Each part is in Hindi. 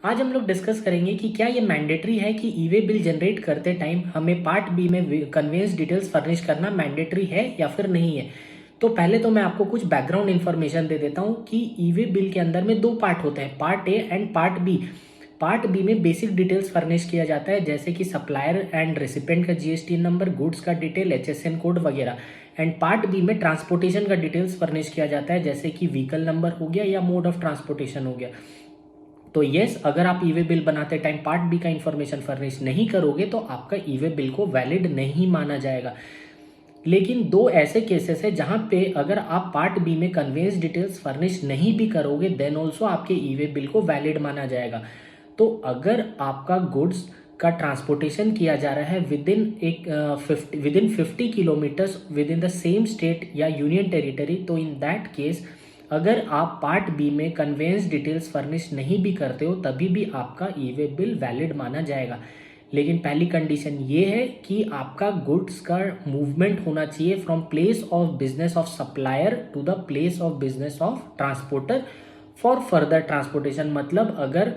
आज हम लोग डिस्कस करेंगे कि क्या ये मैंडेटरी है कि ई वे बिल जनरेट करते टाइम हमें पार्ट बी में कन्वेंस डिटेल्स फर्निश करना मैंडेटरी है या फिर नहीं है। तो पहले तो मैं आपको कुछ बैकग्राउंड इन्फॉर्मेशन दे देता हूँ कि ई वे बिल के अंदर में दो पार्ट होते हैं, part A and part B. Part B में बेसिक डिटेल्स फर्निश किया जाता है, जैसे कि सप्लायर एंड रेसिपेंट का जीएसटी नंबर, गुड्स का डिटेल, एचएसएन कोड वगैरह। एंड पार्ट बी में ट्रांसपोर्टेशन का डिटेल्स फर्निश किया जाता है, जैसे कि व्हीकल नंबर हो गया या मोड ऑफ ट्रांसपोर्टेशन हो गया। तो यस, अगर आप ई वे बिल बनाते टाइम पार्ट बी का इंफॉर्मेशन फर्निश नहीं करोगे तो आपका ई वे बिल को वैलिड नहीं माना जाएगा। लेकिन दो ऐसे केसेस है जहां पे अगर आप पार्ट बी में कन्वेंस डिटेल्स फर्निश नहीं भी करोगे देन ऑल्सो आपके ई वे बिल को वैलिड माना जाएगा। तो अगर आपका गुड्स का ट्रांसपोर्टेशन किया जा रहा है with in 50 kilometres with in the same state या यूनियन टेरिटरी, तो इन दैट केस अगर आप पार्ट बी में कन्वेंस डिटेल्स फर्निश नहीं भी करते हो तभी भी आपका ई वे बिल वैलिड माना जाएगा। लेकिन पहली कंडीशन ये है कि आपका गुड्स का मूवमेंट होना चाहिए from place of business of supplier to the place of business of transporter for further transportation. मतलब अगर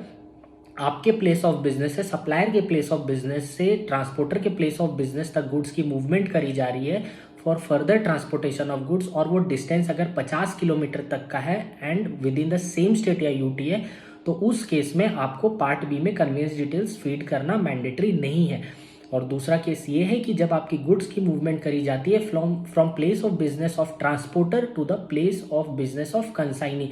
आपके प्लेस ऑफ बिजनेस से सप्लायर के प्लेस ऑफ बिजनेस से ट्रांसपोर्टर के प्लेस ऑफ बिजनेस तक गुड्स की मूवमेंट करी जा रही है for further transportation of goods और वो डिस्टेंस अगर 50 किलोमीटर तक का है and within the same state या यूटी है, तो उस केस में आपको पार्ट बी में कन्वेंस डिटेल्स फीड करना मैंडेटरी नहीं है। और दूसरा केस ये है कि जब आपकी गुड्स की मूवमेंट करी जाती है from place of business of transporter to the place of business of consignee,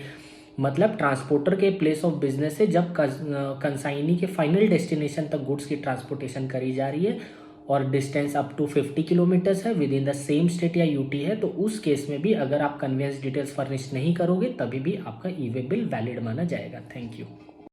मतलब ट्रांसपोर्टर के प्लेस ऑफ बिजनेस से जब कंसाइनी के फाइनल डेस्टिनेशन तक गुड्स की ट्रांसपोर्टेशन करी जा रही है और डिस्टेंस अप टू 50 किलोमीटर्स है within the same state या यूटी है, तो उस केस में भी अगर आप कन्वेंस डिटेल्स फर्निश नहीं करोगे तभी भी आपका ई वे बिल वैलिड माना जाएगा। Thank you.